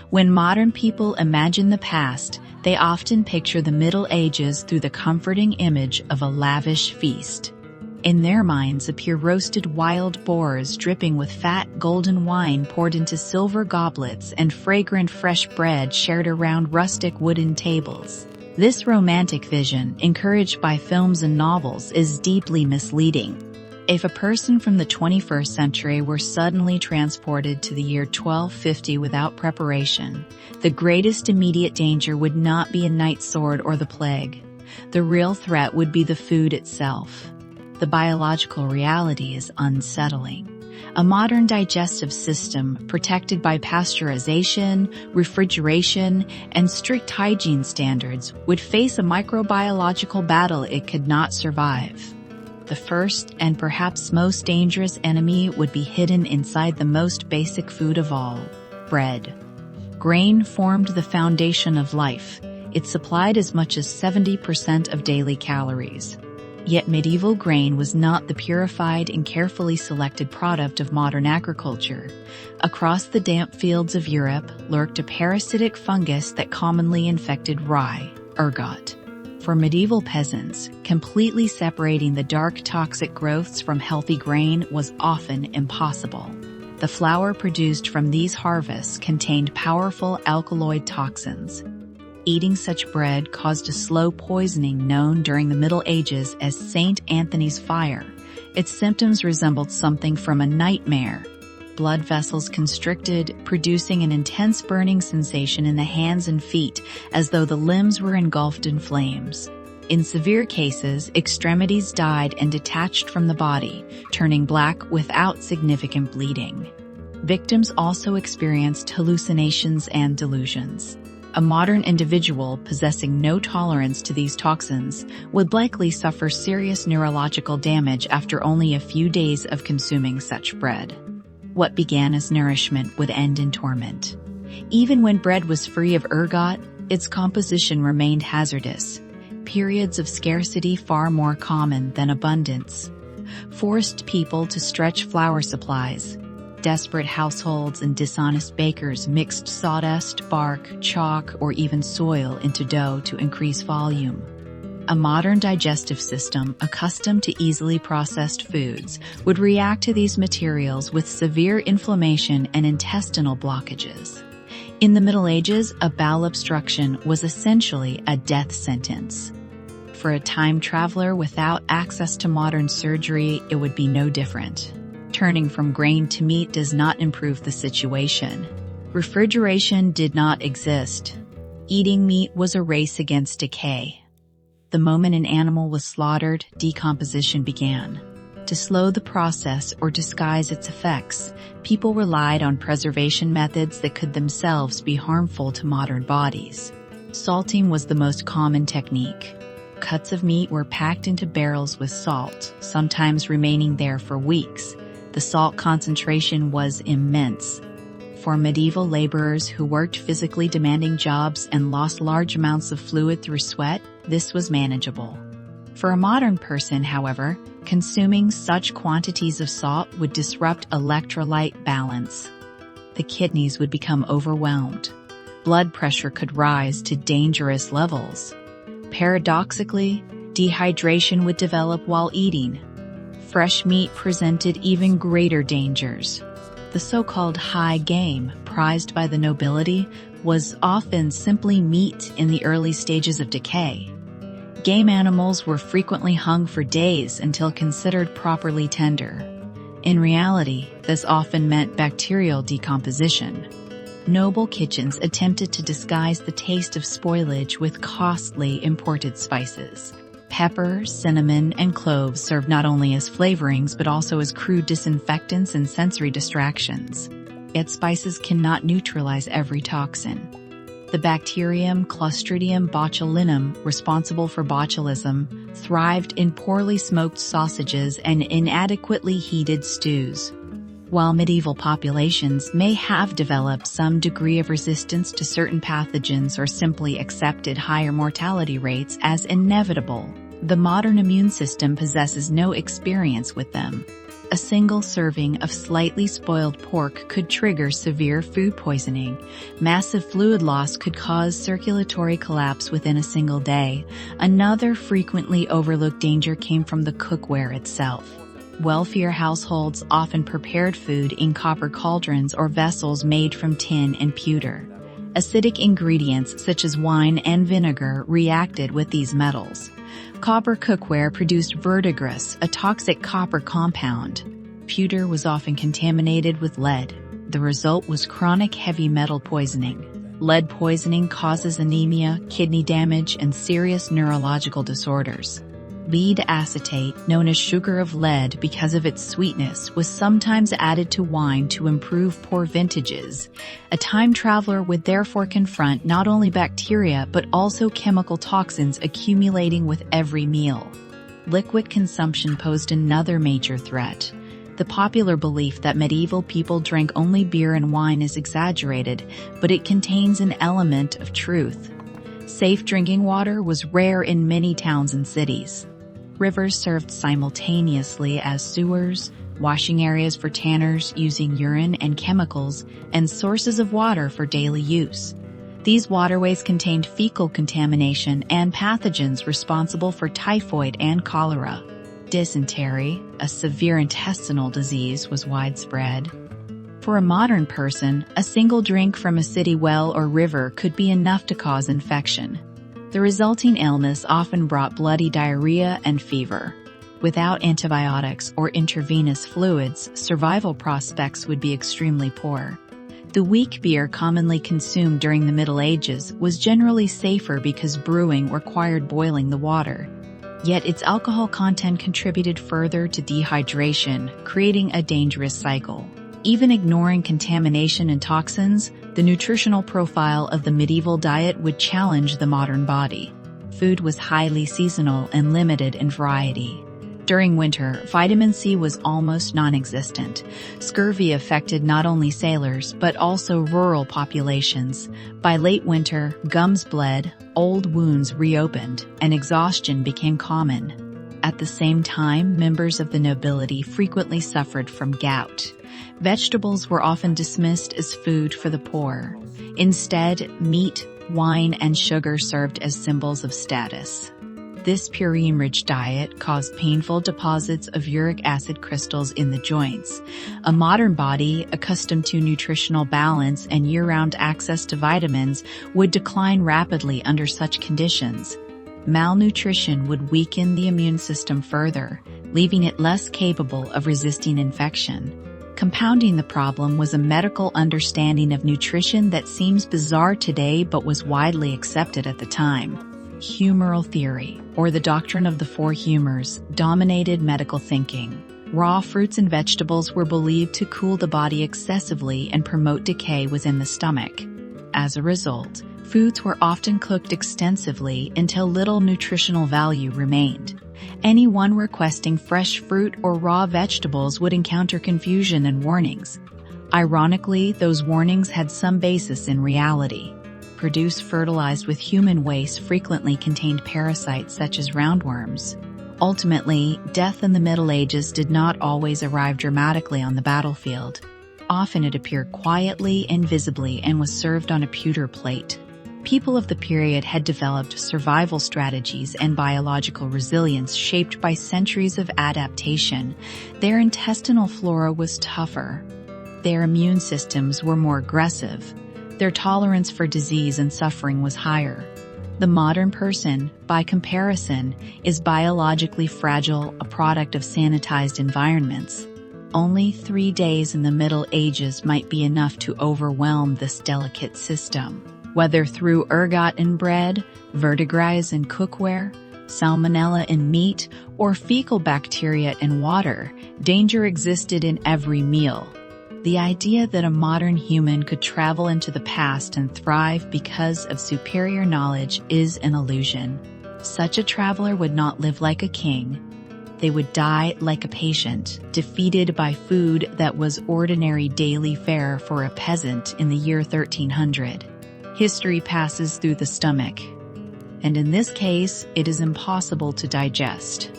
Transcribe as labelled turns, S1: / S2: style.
S1: When modern people imagine the past, they often picture the Middle Ages through the comforting image of a lavish feast. In their minds appear roasted wild boars dripping with fat golden wine poured into silver goblets and fragrant fresh bread shared around rustic wooden tables. This romantic vision, encouraged by films and novels, is deeply misleading. If a person from the 21st century were suddenly transported to the year 1250 without preparation, the greatest immediate danger would not be a knight's sword or the plague. The real threat would be the food itself. The biological reality is unsettling. A modern digestive system, protected by pasteurization, refrigeration, and strict hygiene standards, would face a microbiological battle it could not survive. The first and perhaps most dangerous enemy would be hidden inside the most basic food of all: bread. Grain formed the foundation of life. It supplied as much as 70% of daily calories. Yet medieval grain was not the purified and carefully selected product of modern agriculture. Across the damp fields of Europe lurked a parasitic fungus that commonly infected rye, ergot. For medieval peasants, completely separating the dark toxic growths from healthy grain was often impossible. The flour produced from these harvests contained powerful alkaloid toxins. Eating such bread caused a slow poisoning known during the Middle Ages as St. Anthony's fire. Its symptoms resembled something from a nightmare. Blood vessels constricted, producing an intense burning sensation in the hands and feet, as though the limbs were engulfed in flames. In severe cases, extremities died and detached from the body, turning black without significant bleeding. Victims also experienced hallucinations and delusions. A modern individual possessing no tolerance to these toxins would likely suffer serious neurological damage after only a few days of consuming such bread. What began as nourishment would end in torment. Even when bread was free of ergot, its composition remained hazardous. Periods of scarcity far more common than abundance forced people to stretch flour supplies. Desperate households and dishonest bakers mixed sawdust, bark, chalk, or even soil into dough to increase volume. A modern digestive system, accustomed to easily processed foods, would react to these materials with severe inflammation and intestinal blockages. In the Middle Ages, a bowel obstruction was essentially a death sentence. For a time traveler without access to modern surgery, it would be no different. Turning from grain to meat does not improve the situation. Refrigeration did not exist. Eating meat was a race against decay. The moment an animal was slaughtered, decomposition began. To slow the process or disguise its effects, people relied on preservation methods that could themselves be harmful to modern bodies. Salting was the most common technique. Cuts of meat were packed into barrels with salt, sometimes remaining there for weeks. The salt concentration was immense. For medieval laborers who worked physically demanding jobs and lost large amounts of fluid through sweat, this was manageable. For a modern person, however, consuming such quantities of salt would disrupt electrolyte balance. The kidneys would become overwhelmed. Blood pressure could rise to dangerous levels. Paradoxically, dehydration would develop while eating. Fresh meat presented even greater dangers. The so-called high game, prized by the nobility, was often simply meat in the early stages of decay. Game animals were frequently hung for days until considered properly tender. In reality, this often meant bacterial decomposition. Noble kitchens attempted to disguise the taste of spoilage with costly imported spices. Pepper, cinnamon, and cloves served not only as flavorings but also as crude disinfectants and sensory distractions. Yet spices cannot neutralize every toxin. The bacterium Clostridium botulinum, responsible for botulism, thrived in poorly smoked sausages and inadequately heated stews. While medieval populations may have developed some degree of resistance to certain pathogens or simply accepted higher mortality rates as inevitable, the modern immune system possesses no experience with them. a single serving of slightly spoiled pork could trigger severe food poisoning. Massive fluid loss could cause circulatory collapse within a single day. Another frequently overlooked danger came from the cookware itself. Wealthier households often prepared food in copper cauldrons or vessels made from tin and pewter. Acidic ingredients such as wine and vinegar reacted with these metals. Copper cookware produced verdigris, a toxic copper compound. Pewter was often contaminated with lead. The result was chronic heavy metal poisoning. Lead poisoning causes anemia, kidney damage, and serious neurological disorders. Lead acetate, known as sugar of lead because of its sweetness, was sometimes added to wine to improve poor vintages. A time traveler would therefore confront not only bacteria but also chemical toxins accumulating with every meal. Liquid consumption posed another major threat. The popular belief that medieval people drank only beer and wine is exaggerated, but it contains an element of truth. Safe drinking water was rare in many towns and cities. Rivers served simultaneously as sewers, washing areas for tanners using urine and chemicals, and sources of water for daily use. These waterways contained fecal contamination and pathogens responsible for typhoid and cholera. Dysentery, a severe intestinal disease, was widespread. For a modern person, a single drink from a city well or river could be enough to cause infection. The resulting illness often brought bloody diarrhea and fever. Without antibiotics or intravenous fluids, survival prospects would be extremely poor. The weak beer commonly consumed during the Middle Ages was generally safer because brewing required boiling the water. Yet its alcohol content contributed further to dehydration, creating a dangerous cycle. Even ignoring contamination and toxins, the nutritional profile of the medieval diet would challenge the modern body. Food was highly seasonal and limited in variety. During winter, vitamin C was almost non-existent. Scurvy affected not only sailors but also rural populations. By late winter, gums bled, old wounds reopened, and exhaustion became common. At the same time, members of the nobility frequently suffered from gout. Vegetables were often dismissed as food for the poor. Instead, meat, wine, and sugar served as symbols of status. This purine-rich diet caused painful deposits of uric acid crystals in the joints. A modern body, accustomed to nutritional balance and year-round access to vitamins, would decline rapidly under such conditions. Malnutrition would weaken the immune system further, leaving it less capable of resisting infection. Compounding the problem was a medical understanding of nutrition that seems bizarre today but was widely accepted at the time. Humoral theory, or the doctrine of the four humors, dominated medical thinking. Raw fruits and vegetables were believed to cool the body excessively and promote decay within the stomach. As a result, foods were often cooked extensively until little nutritional value remained. Anyone requesting fresh fruit or raw vegetables would encounter confusion and warnings. Ironically, those warnings had some basis in reality. Produce fertilized with human waste frequently contained parasites such as roundworms. Ultimately, death in the Middle Ages did not always arrive dramatically on the battlefield. Often it appeared quietly and visibly and was served on a pewter plate. People of the period had developed survival strategies and biological resilience shaped by centuries of adaptation. Their intestinal flora was tougher. Their immune systems were more aggressive. Their tolerance for disease and suffering was higher. The modern person, by comparison, is biologically fragile, a product of sanitized environments. Only 3 days in the Middle Ages might be enough to overwhelm this delicate system. Whether through ergot in bread, verdigris in cookware, salmonella in meat, or fecal bacteria in water, danger existed in every meal. The idea that a modern human could travel into the past and thrive because of superior knowledge is an illusion. Such a traveler would not live like a king. They would die like a patient, defeated by food that was ordinary daily fare for a peasant in the year 1300. History passes through the stomach, and in this case, it is impossible to digest.